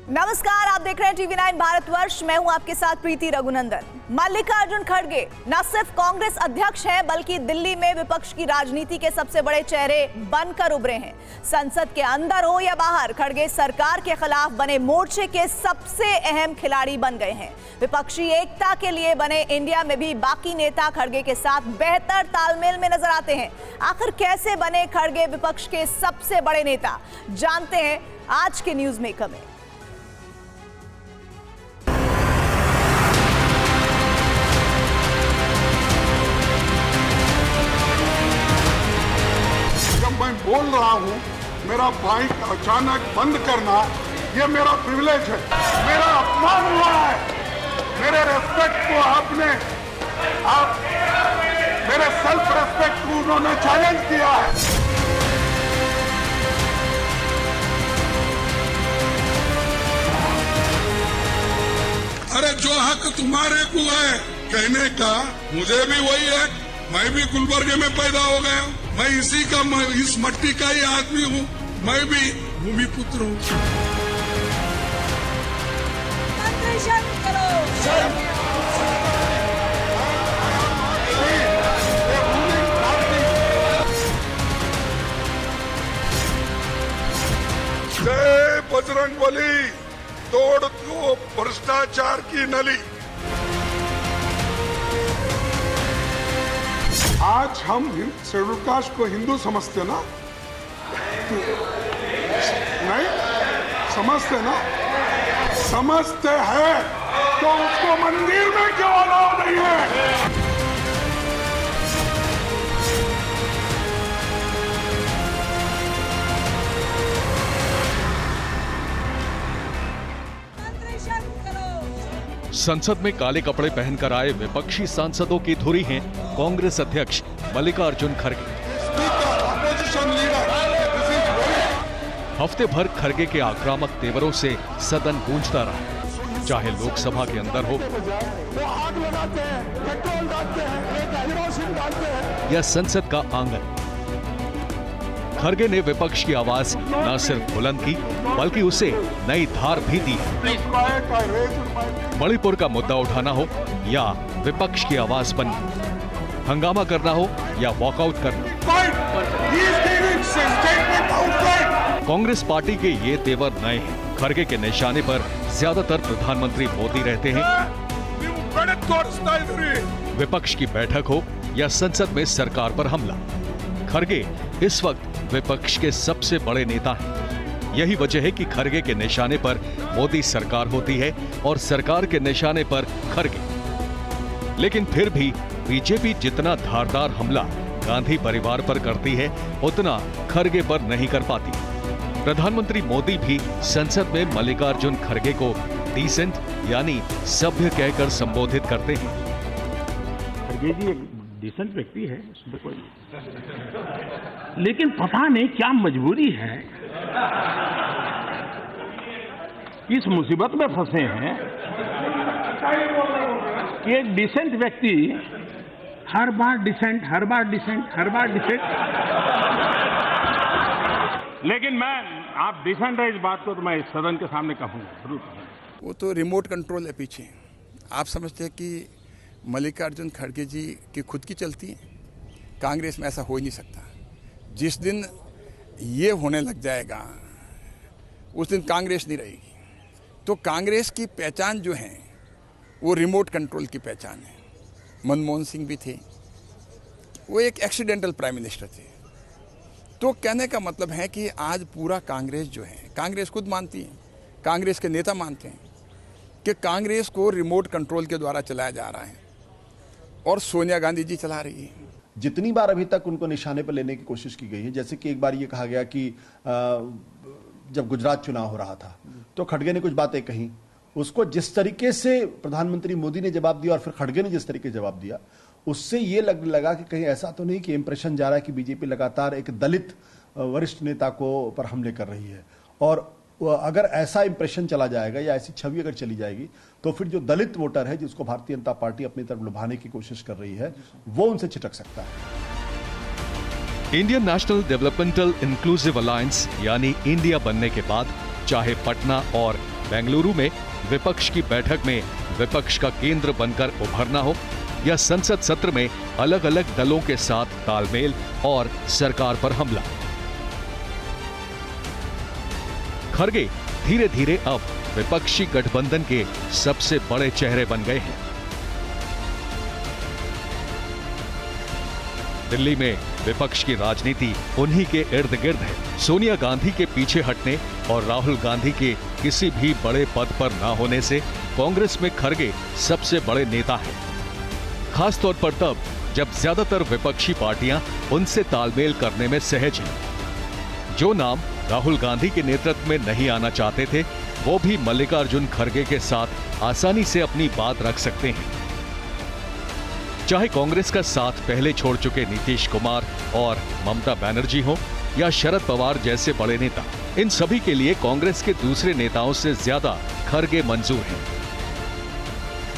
नमस्कार, आप देख रहे हैं टीवी9 भारतवर्ष। मैं हूं आपके साथ प्रीति रघुनंदन। मल्लिकार्जुन खड़गे न सिर्फ कांग्रेस अध्यक्ष हैं बल्कि दिल्ली में विपक्ष की राजनीति के सबसे बड़े चेहरे बनकर उभरे हैं। संसद के अंदर हो या बाहर, खड़गे सरकार के खिलाफ बने मोर्चे के सबसे अहम खिलाड़ी बन गए हैं। विपक्षी एकता के लिए बने इंडिया में भी बाकी नेता खड़गे के साथ बेहतर तालमेल में नजर आते हैं। आखिर कैसे बने खड़गे विपक्ष के सबसे बड़े नेता, जानते हैं आज के न्यूज मेकर में। मैं बोल रहा हूं, मेरा बाइक अचानक बंद करना ये मेरा प्रिविलेज है, मेरा अपमान हुआ है। मेरे रेस्पेक्ट को मेरे सेल्फ रेस्पेक्ट को उन्होंने चैलेंज किया है। अरे जो हक तुम्हारे को है कहने का, मुझे भी वही है। मैं भी गुलबर्गे में पैदा हो गया, मैं इस मट्टी का ही आदमी हूँ। मैं भी भूमि पुत्र हूँ। जय बजरंग बली, तोड़ दो भ्रष्टाचार की नली। आज हम शेड्यूल कास्ट को हिंदू समझते ना? नहीं समझते ना? समझते हैं तो उसको मंदिर में क्यों अलाउ नहीं है? संसद में काले कपड़े पहनकर आए विपक्षी सांसदों की धुरी हैं कांग्रेस अध्यक्ष मल्लिकार्जुन खड़गे। हफ्ते भर खड़गे के आक्रामक तेवरों से सदन गूंजता रहा, चाहे लोकसभा के अंदर हो या संसद का आंगन। खड़गे ने विपक्ष की आवाज न सिर्फ बुलंद की बल्कि उसे नई धार भी दी। मणिपुर का मुद्दा उठाना हो या विपक्ष की आवाज बनना, हंगामा करना हो या वॉकआउट करना, कांग्रेस पार्टी के ये तेवर नए हैं। खड़गे के निशाने पर ज्यादातर प्रधानमंत्री मोदी रहते हैं। विपक्ष की बैठक हो या संसद में सरकार पर हमला, खड़गे इस वक्त विपक्ष के सबसे बड़े नेता हैं। यही वजह है कि खड़गे के निशाने पर मोदी सरकार होती है और सरकार के निशाने पर खड़गे। लेकिन फिर भी बीजेपी जितना धारदार हमला गांधी परिवार पर करती है उतना खड़गे पर नहीं कर पाती। प्रधानमंत्री मोदी भी संसद में मल्लिकार्जुन खड़गे को डिसेंट यानी सभ्य कहकर संबोधित करते हैं। खड़गे जी एक डिसेंट व्यक्ति है, उसमें कोई, लेकिन पता नहीं क्या मजबूरी है, इस मुसीबत में फंसे हैं कि एक डिसेंट व्यक्ति हर बार डिसेंट। लेकिन आप डिसेंट है, इस बात को तो मैं सदन के सामने कहूंगा, जरूर कहूंगा। वो तो रिमोट कंट्रोल है पीछे। आप समझते हैं कि मल्लिकार्जुन खड़गे जी की खुद की चलती है? कांग्रेस में ऐसा हो ही नहीं सकता। जिस दिन ये होने लग जाएगा उस दिन कांग्रेस नहीं रहेगी। तो कांग्रेस की पहचान जो है वो रिमोट कंट्रोल की पहचान है। मनमोहन सिंह भी थे, वो एक एक्सीडेंटल प्राइम मिनिस्टर थे। तो कहने का मतलब है कि आज पूरा कांग्रेस जो है, कांग्रेस खुद मानती है, कांग्रेस के नेता मानते हैं कि कांग्रेस को रिमोट कंट्रोल के द्वारा चलाया जा रहा है और सोनिया गांधी जी चला रही है। जितनी बार अभी तक उनको निशाने पर लेने की कोशिश की गई है, जैसे कि एक बार ये कहा गया कि जब गुजरात चुनाव हो रहा था तो खड़गे ने कुछ बातें कही, उसको जिस तरीके से प्रधानमंत्री मोदी ने जवाब दिया और फिर खड़गे ने जिस तरीके से जवाब दिया, उससे ये लगा कि कहीं ऐसा तो नहीं कि इंप्रेशन जा रहा है कि बीजेपी लगातार एक दलित वरिष्ठ नेता को पर हमले कर रही है। और अगर ऐसा इंप्रेशन चला जाएगा या ऐसी छवि अगर चली जाएगी तो फिर जो दलित वोटर है जिसको भारतीय जनता पार्टी अपनी तरफ लुभाने की कोशिश कर रही है वो उनसे छिटक सकता है। Indian national developmental inclusive alliance यानी इंडिया बनने के बाद चाहे पटना और बेंगलुरु में विपक्ष की बैठक में विपक्ष का केंद्र बनकर उभरना हो या संसद सत्र में अलग अलग दलों के साथ तालमेल और सरकार पर हमला। खरगे धीरे धीरे अब विपक्षी गठबंधन के सबसे बड़े चेहरे बन गए हैं। दिल्ली में विपक्ष की राजनीति उन्हीं के इर्द गिर्द है। सोनिया गांधी के पीछे हटने और राहुल गांधी के किसी भी बड़े पद पर ना होने से कांग्रेस में खरगे सबसे बड़े नेता हैं। खास तौर पर तब जब ज्यादातर विपक्षी पार्टियां उनसे तालमेल करने में सहज हैं। जो नाम राहुल गांधी के नेतृत्व में नहीं आना चाहते थे, वो भी मल्लिकार्जुन खरगे के साथ आसानी से अपनी बात रख सकते हैं। चाहे कांग्रेस का साथ पहले छोड़ चुके नीतीश कुमार और ममता बनर्जी हो या शरद पवार जैसे बड़े नेता, इन सभी के लिए कांग्रेस के दूसरे नेताओं से ज्यादा खरगे मंजूर हैं।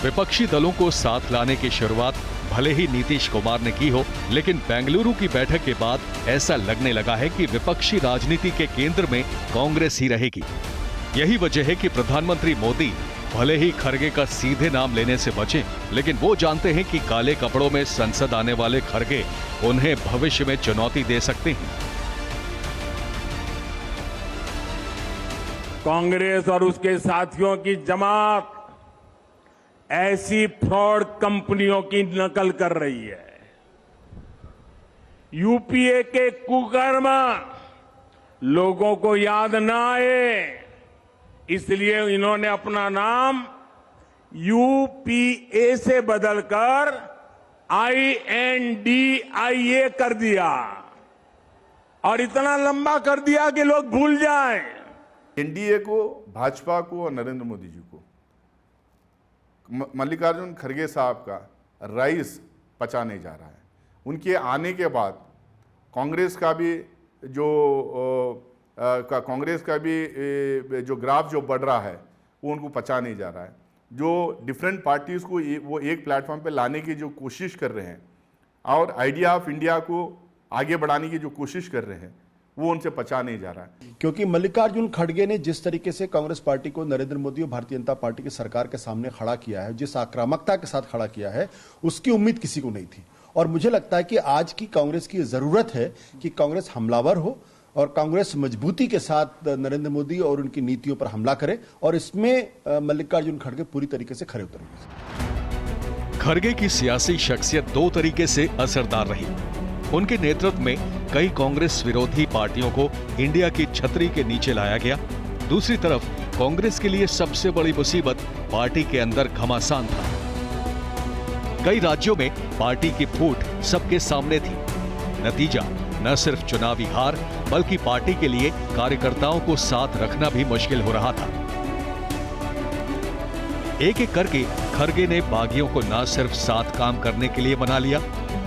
विपक्षी दलों को साथ लाने की शुरुआत भले ही नीतीश कुमार ने की हो, लेकिन बेंगलुरु की बैठक के बाद ऐसा लगने लगा है कि विपक्षी राजनीति के केंद्र में कांग्रेस ही रहेगी। यही वजह है कि प्रधानमंत्री मोदी भले ही खरगे का सीधे नाम लेने से बचें, लेकिन वो जानते हैं कि काले कपड़ों में संसद आने वाले खरगे उन्हें भविष्य में चुनौती दे सकते हैं। कांग्रेस और उसके साथियों की जमात ऐसी फ्रॉड कंपनियों की नकल कर रही है। यूपीए के कुकर्म लोगों को याद न आए, इसलिए इन्होंने अपना नाम यूपीए से बदलकर INDIA कर दिया और इतना लंबा कर दिया कि लोग भूल जाएं। एनडीए को, भाजपा को और नरेंद्र मोदी जी को मल्लिकार्जुन खरगे साहब का राइस पचा नहीं जा रहा है। उनके आने के बाद कांग्रेस का भी जो ग्राफ जो बढ़ रहा है वो उनको पचा नहीं जा रहा है। जो डिफरेंट पार्टीज को वो एक प्लेटफॉर्म पे लाने की जो कोशिश कर रहे हैं और आइडिया ऑफ इंडिया को आगे बढ़ाने की जो कोशिश कर रहे हैं वो उनसे पचा नहीं जा रहा है। क्योंकि मल्लिकार्जुन खड़गे ने जिस तरीके से कांग्रेस पार्टी को नरेंद्र मोदी और भारतीय जनता पार्टी की सरकार के सामने खड़ा किया है, जिस आक्रामकता के साथ खड़ा किया है, उसकी उम्मीद किसी को नहीं थी। और मुझे लगता है कि आज की कांग्रेस की जरूरत है कि कांग्रेस हमलावर हो और कांग्रेस मजबूती के साथ नरेंद्र मोदी और उनकी नीतियों पर हमला करे, और इसमें मल्लिकार्जुन खड़गे पूरी तरीके से खरे उतरेंगे। खरगे की सियासी शख्सियत दो तरीके से असरदार रही। उनके नेतृत्व में कई कांग्रेस विरोधी पार्टियों को इंडिया की छतरी के नीचे लाया गया। दूसरी तरफ कांग्रेस के लिए सबसे बड़ी मुसीबत पार्टी के अंदर घमासान था। कई राज्यों में पार्टी की फूट सबके सामने थी। नतीजा न सिर्फ चुनावी हार, बल्कि पार्टी के लिए कार्यकर्ताओं को साथ रखना भी मुश्किल हो रहा था। एक एक करके खरगे ने बागियों को न सिर्फ साथ काम करने के लिए बना लिया,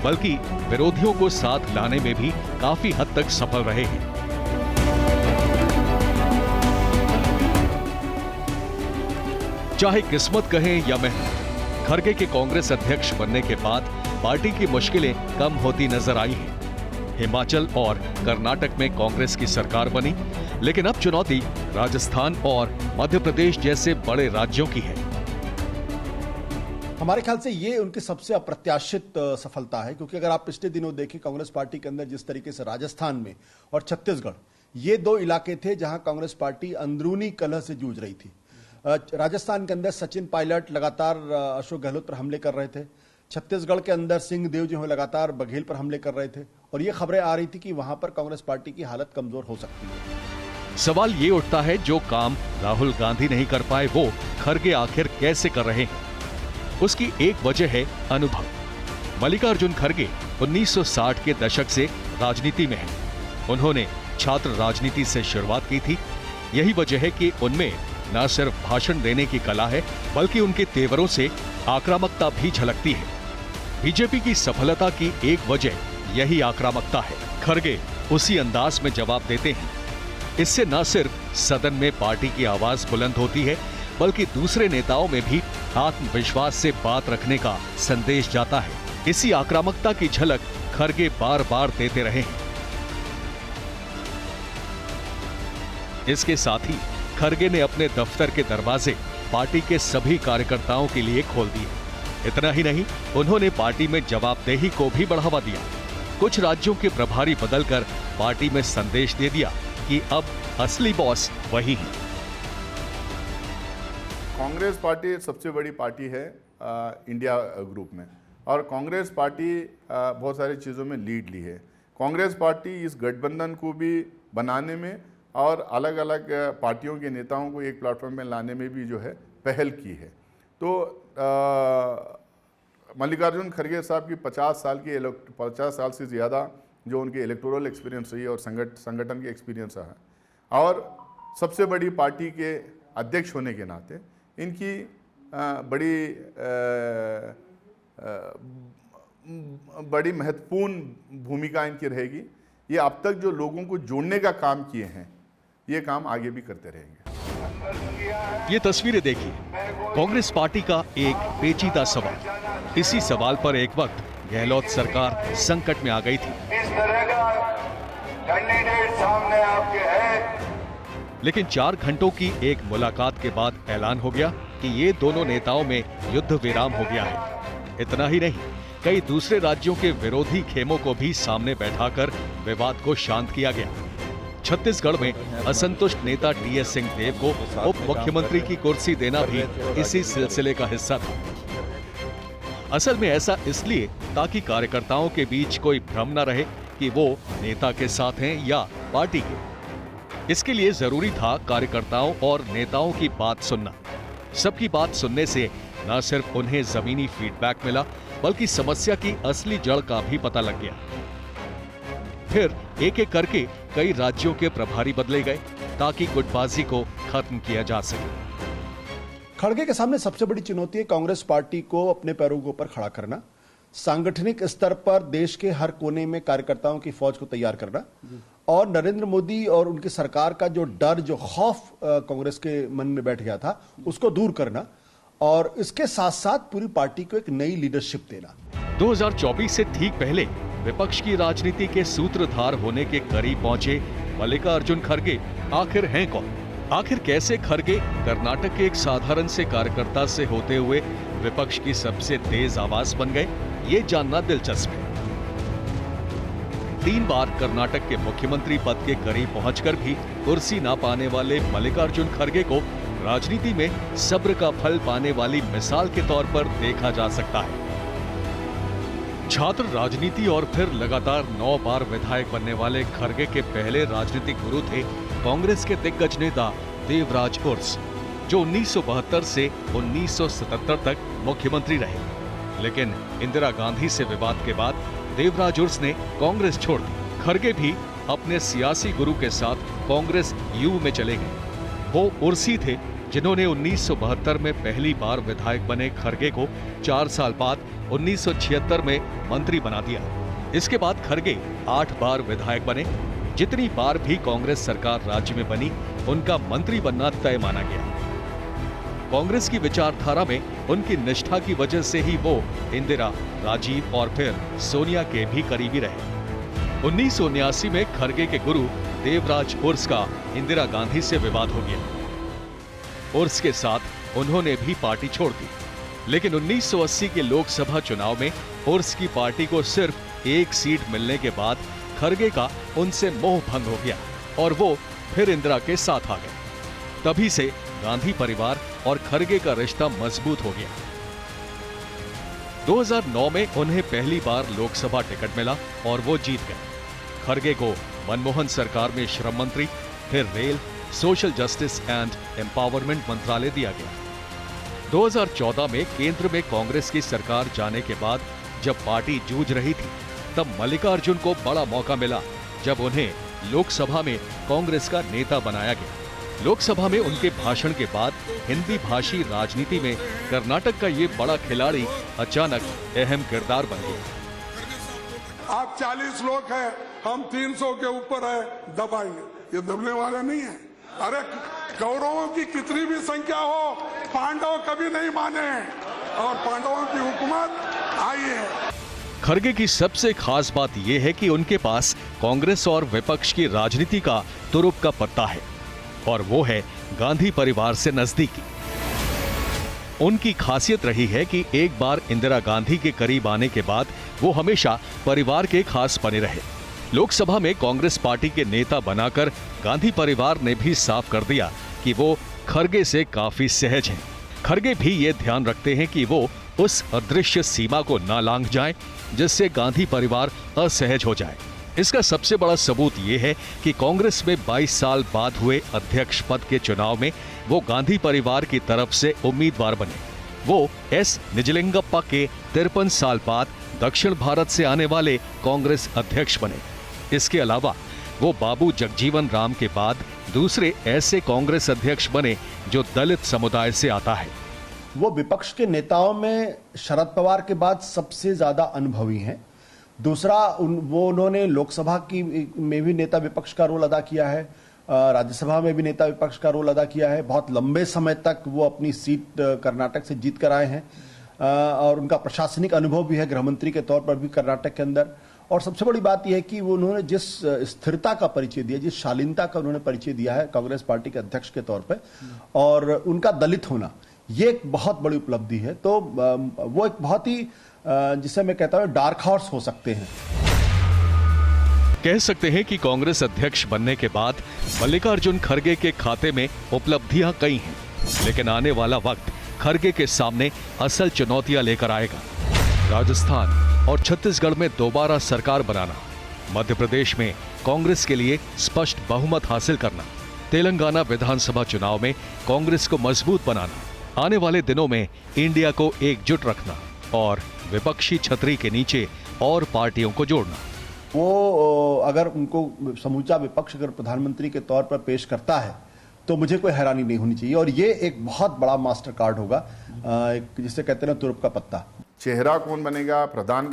बल्कि विरोधियों को साथ लाने में भी काफी हद तक सफल रहे हैं। चाहे किस्मत कहें या मेहनत, खरगे के कांग्रेस अध्यक्ष बनने के बाद पार्टी की मुश्किलें कम होती नजर आई हैं। हिमाचल और कर्नाटक में कांग्रेस की सरकार बनी, लेकिन अब चुनौती राजस्थान और मध्य प्रदेश जैसे बड़े राज्यों की है। हमारे ख्याल से ये उनकी सबसे अप्रत्याशित सफलता है, क्योंकि अगर आप पिछले दिनों देखें कांग्रेस पार्टी के अंदर जिस तरीके से राजस्थान में और छत्तीसगढ़, ये दो इलाके थे जहां कांग्रेस पार्टी अंदरूनी कलह से जूझ रही थी। राजस्थान के अंदर सचिन पायलट लगातार अशोक गहलोत पर हमले कर रहे थे। छत्तीसगढ़ के अंदर सिंह देव जो है लगातार बघेल पर हमले कर रहे थे, और ये खबरें आ रही थी कि वहां पर कांग्रेस पार्टी की हालत कमजोर हो सकती है। सवाल ये उठता है, जो काम राहुल गांधी नहीं कर पाए वो खरगे आखिर कैसे कर रहे हैं? उसकी एक वजह है अनुभव। मल्लिकार्जुन खरगे 1960 के दशक से राजनीति में हैं। उन्होंने छात्र राजनीति से शुरुआत की थी। यही वजह है कि उनमें न सिर्फ भाषण देने की कला है, बल्कि उनके तेवरों से आक्रामकता भी झलकती है। बीजेपी की सफलता की एक वजह यही आक्रामकता है। खरगे उसी अंदाज में जवाब देते हैं। इससे न सिर्फ सदन में पार्टी की आवाज बुलंद होती है, बल्कि दूसरे नेताओं में भी आत्मविश्वास से बात रखने का संदेश जाता है। इसी आक्रामकता की झलक खरगे बार बार देते रहे हैं। इसके साथ ही खरगे ने अपने दफ्तर के दरवाजे पार्टी के सभी कार्यकर्ताओं के लिए खोल दिए। इतना ही नहीं, उन्होंने पार्टी में जवाबदेही को भी बढ़ावा दिया। कुछ राज्यों के प्रभारी बदलकर पार्टी में संदेश दे दिया कि अब असली बॉस वही है। कांग्रेस पार्टी सबसे बड़ी पार्टी है इंडिया ग्रुप में, और कांग्रेस पार्टी बहुत सारी चीज़ों में लीड ली है। कांग्रेस पार्टी इस गठबंधन को भी बनाने में और अलग अलग पार्टियों के नेताओं को एक प्लेटफॉर्म में लाने में भी जो है पहल की है। तो मल्लिकार्जुन खड़गे साहब की 50 साल से ज़्यादा जो उनके इलेक्टोरल एक्सपीरियंस रही और संगठन के एक्सपीरियंस रहा, और सबसे बड़ी पार्टी के अध्यक्ष होने के नाते इनकी बड़ी महत्वपूर्ण भूमिका इनकी रहेगी। ये अब तक जो लोगों को जोड़ने का काम किए हैं, ये काम आगे भी करते रहेंगे। ये तस्वीरें देखिए, कांग्रेस पार्टी का एक पेचीदा सवाल। इसी सवाल पर एक वक्त गहलोत सरकार संकट में आ गई थी। इस तरह का कैंडिडेट सामने आपके है। लेकिन 4 घंटों की एक मुलाकात के बाद ऐलान हो गया कि ये दोनों नेताओं में युद्ध विराम हो गया है। इतना ही नहीं, कई दूसरे राज्यों के विरोधी खेमों को भी सामने बैठाकर विवाद को शांत किया गया। छत्तीसगढ़ में असंतुष्ट नेता टीएस सिंहदेव को उप मुख्यमंत्री की कुर्सी देना भी इसी सिलसिले का हिस्सा था। असल में ऐसा इसलिए ताकि कार्यकर्ताओं के बीच कोई भ्रम न रहे कि वो नेता के साथ हैं या पार्टी के। इसके लिए जरूरी था कार्यकर्ताओं और नेताओं की बात सुनना। सबकी बात सुनने से न सिर्फ उन्हें जमीनी फीडबैक मिला, बल्कि समस्या की असली जड़ का भी पता लग गया। फिर एक एक करके कई राज्यों के प्रभारी बदले गए ताकि गुटबाजी को खत्म किया जा सके। खड़गे के सामने सबसे बड़ी चुनौती है कांग्रेस पार्टी को अपने पैरों के ऊपर खड़ा करना, सांगठनिक स्तर पर देश के हर कोने में कार्यकर्ताओं की फौज को तैयार करना, और नरेंद्र मोदी और उनकी सरकार का जो डर, जो खौफ कांग्रेस के मन में बैठ गया था, उसको दूर करना, और इसके साथ साथ पूरी पार्टी को एक नई लीडरशिप देना। 2024 से ठीक पहले विपक्ष की राजनीति के सूत्रधार होने के करीब पहुंचे मल्लिकार्जुन खड़गे आखिर हैं कौन? आखिर कैसे खड़गे कर्नाटक के एक साधारण से कार्यकर्ता से होते हुए विपक्ष की सबसे तेज आवाज बन गए, ये जानना दिलचस्प है। 3 बार कर्नाटक के मुख्यमंत्री पद के करीब पहुंचकर भी कुर्सी ना पाने वाले मल्लिकार्जुन खड़गे को राजनीति में सब्र का फल पाने वाली मिसाल के तौर पर देखा जा सकता है। छात्र राजनीति और फिर लगातार 9 बार विधायक बनने वाले खड़गे के पहले राजनीतिक गुरु थे कांग्रेस के दिग्गज नेता देवराज उर्स, जो 1972 से 1977 तक मुख्यमंत्री रहे। लेकिन इंदिरा गांधी से विवाद के बाद देवराज उर्स ने कांग्रेस छोड़ दी। खड़गे भी अपने सियासी गुरु के साथ कांग्रेस यू में चले गए। वो उर्स ही थे जिन्होंने 1972 में पहली बार विधायक बने खड़गे को 4 साल बाद 1976 में मंत्री बना दिया। इसके बाद खड़गे 8 बार विधायक बने। जितनी बार भी कांग्रेस सरकार राज्य में बनी, उनका मंत्री बनना तय माना गया। कांग्रेस की विचारधारा में उनकी निष्ठा की वजह से ही वो इंदिरा, राजीव और फिर सोनिया के भी करीबी रहे। 1979 में खड़गे के गुरु देवराज उर्स का इंदिरा गांधी से विवाद हो गया। उर्स के साथ उन्होंने भी पार्टी छोड़ दी। लेकिन 1980 के लोकसभा चुनाव में उर्स की पार्टी को सिर्फ 1 सीट मिलने के बाद खड़गे का उनसे मोह भंग हो गया और वो फिर इंदिरा के साथ आ गए। तभी से गांधी परिवार और खड़गे का रिश्ता मजबूत हो गया। 2009 में उन्हें पहली बार लोकसभा टिकट मिला और वो जीत गए। खड़गे को मनमोहन सरकार में श्रम मंत्री, फिर rail, social justice and empowerment मंत्रालय दिया गया। 2014 में केंद्र में कांग्रेस की सरकार जाने के बाद जब पार्टी जूझ रही थी, तब मल्लिकार्जुन को बड़ा मौका मिला जब उन्हें लोकसभा में कांग्रेस का नेता बनाया गया। लोकसभा में उनके भाषण के बाद हिंदी भाषी राजनीति में कर्नाटक का ये बड़ा खिलाड़ी अचानक अहम किरदार बन गया। आप 40 लोग हैं, हम 300 के ऊपर है, दबाएंगे। ये दबने वाले नहीं है। अरे कौरवों की कितनी भी संख्या हो, पांडव कभी नहीं माने और पांडवों की हुकूमत आई है। खड़गे की सबसे खास बात यह है कि उनके पास कांग्रेस और विपक्ष की राजनीति का तुरुप का पत्ता है, और वो है गांधी परिवार से नजदीकी। उनकी खासियत रही है कि एक बार इंदिरा गांधी के करीब आने के बाद वो हमेशा परिवार के खास बने रहे। लोकसभा में कांग्रेस पार्टी के नेता बनाकर गांधी परिवार ने भी साफ कर दिया कि वो खरगे से काफी सहज हैं। खरगे भी ये ध्यान रखते हैं कि वो उस अदृश्य सीमा को ना लांघ जाएं, जिससे गांधी परिवार असहज हो जाए। इसका सबसे बड़ा सबूत ये है कि कांग्रेस में 22 साल बाद हुए अध्यक्ष पद के चुनाव में वो गांधी परिवार की तरफ से उम्मीदवार बने। वो एस निजलिंगप्पा के 53 साल बाद दक्षिण भारत से आने वाले कांग्रेस अध्यक्ष बने। इसके अलावा वो बाबू जगजीवन राम के बाद दूसरे ऐसे कांग्रेस अध्यक्ष बने जो दलित समुदाय से आता है। वो विपक्ष के नेताओं में शरद पवार के बाद सबसे ज्यादा अनुभवी हैं। दूसरा, उन्होंने लोकसभा में भी नेता विपक्ष का रोल अदा किया है, राज्यसभा में भी नेता विपक्ष का रोल अदा किया है। बहुत लंबे समय तक वो अपनी सीट कर्नाटक से जीत कर आए हैं और उनका प्रशासनिक अनुभव भी है, गृहमंत्री के तौर पर भी कर्नाटक के अंदर। और सबसे बड़ी बात यह है कि वो उन्होंने जिस स्थिरता का परिचय दिया, जिस शालीनता का उन्होंने परिचय दिया है कांग्रेस पार्टी के अध्यक्ष के तौर पर, और उनका दलित होना, ये एक बहुत बड़ी उपलब्धि है। तो वो एक बहुत ही, जिसे मैं कहता हूं, डार्क हॉर्स हो सकते हैं। कह सकते हैं कि कांग्रेस अध्यक्ष बनने के बाद मल्लिकार्जुन खरगे के खाते में उपलब्धियां कई हैं, लेकिन आने वाला वक्त खरगे के सामने असल चुनौतियां लेकर आएगा। राजस्थान और छत्तीसगढ़ में दोबारा सरकार बनाना, मध्य प्रदेश में कांग्रेस के लिए स्पष्ट बहुमत हासिल करना, तेलंगाना विधानसभा चुनाव में कांग्रेस को मजबूत बनाना, आने वाले दिनों में इंडिया को एकजुट रखना और विपक्षी छतरी के नीचे और पार्टियों को जोड़ना। वो अगर उनको समूचा विपक्ष अगर प्रधानमंत्री के तौर पर पेश करता है तो मुझे कोई हैरानी नहीं होनी चाहिए, और ये एक बहुत बड़ा मास्टर कार्ड होगा, जिसे कहते हैं तुरुप का पत्ता। चेहरा कौन बनेगा, प्रधान,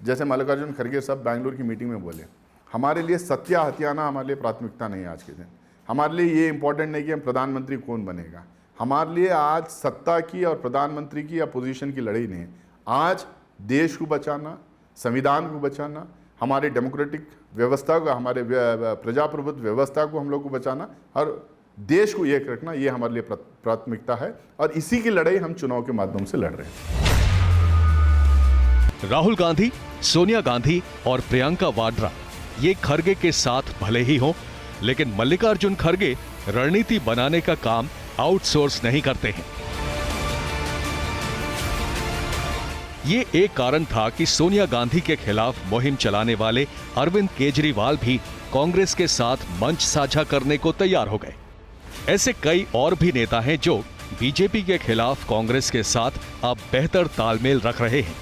जैसे मल्लिकार्जुन खरगे सब बैंगलोर की मीटिंग में बोले, हमारे लिए सत्या हत्याना हमारे लिए प्राथमिकता नहीं है आज के दिन। हमारे लिए ये इंपॉर्टेंट नहीं कि हम प्रधानमंत्री कौन बनेगा, हमारे लिए आज सत्ता की और प्रधानमंत्री की या पोजीशन की लड़ाई नहीं है। आज देश को बचाना, संविधान को बचाना, हमारे डेमोक्रेटिक व्यवस्था को, हमारे प्रजाप्रभुत्व व्यवस्था को हम लोग को बचाना और देश को एक रखना, ये हमारे लिए प्राथमिकता है, और इसी की लड़ाई हम चुनाव के माध्यम से लड़ रहे हैं। राहुल गांधी, सोनिया गांधी और प्रियंका वाड्रा ये खरगे के साथ भले ही हों, लेकिन मल्लिकार्जुन खरगे रणनीति बनाने का काम आउटसोर्स नहीं करते हैं। ये एक कारण था कि सोनिया गांधी के खिलाफ मुहिम चलाने वाले अरविंद केजरीवाल भी कांग्रेस के साथ मंच साझा करने को तैयार हो गए। ऐसे कई और भी नेता हैं जो बीजेपी के खिलाफ कांग्रेस के साथ अब बेहतर तालमेल रख रहे हैं।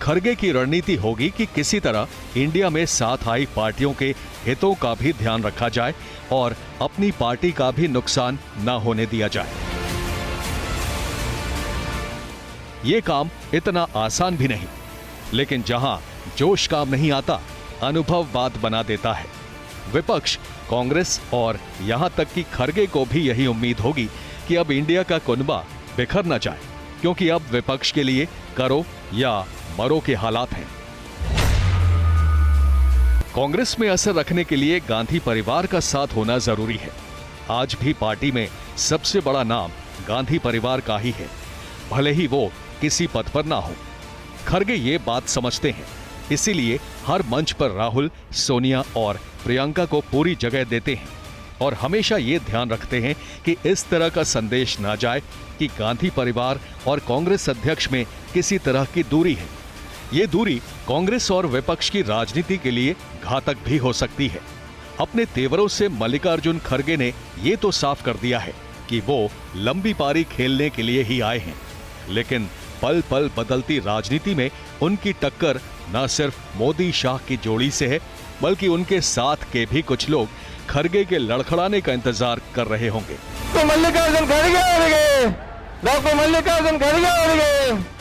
खरगे की रणनीति होगी कि किसी तरह इंडिया में साथ आई पार्टियों के हितों का भी ध्यान रखा जाए और अपनी पार्टी का भी नुकसान न होने दिया जाए। ये काम इतना आसान भी नहीं, लेकिन जहां जोश काम नहीं आता, अनुभव बात बना देता है। विपक्ष, कांग्रेस और यहां तक कि खरगे को भी यही उम्मीद होगी कि अब इंडिया का कुनबा बिखर न जाए, क्योंकि अब विपक्ष के लिए करो या मरो के हालात हैं। कांग्रेस में असर रखने के लिए गांधी परिवार का साथ होना जरूरी है। आज भी पार्टी में सबसे बड़ा नाम गांधी परिवार का ही है, भले ही वो किसी पद पर ना हो। खरगे ये बात समझते हैं, इसीलिए हर मंच पर राहुल, सोनिया और प्रियंका को पूरी जगह देते हैं और हमेशा ये ध्यान रखते हैं कि इस तरह का संदेश ना जाए कि गांधी परिवार और कांग्रेस अध्यक्ष में किसी तरह की दूरी है। ये दूरी कांग्रेस और विपक्ष की राजनीति के लिए घातक भी हो सकती है। अपने तेवरों से मल्लिकार्जुन खरगे ने ये तो साफ कर दिया है कि वो लंबी पारी खेलने के लिए ही आए हैं, लेकिन पल पल बदलती राजनीति में उनकी टक्कर न सिर्फ मोदी शाह की जोड़ी से है, बल्कि उनके साथ के भी कुछ लोग खरगे के लड़खड़ाने का इंतजार कर रहे होंगे। तो मल्लिकार्जुन खरगे, डॉक्टर मल्लिकार्जुन खरगे।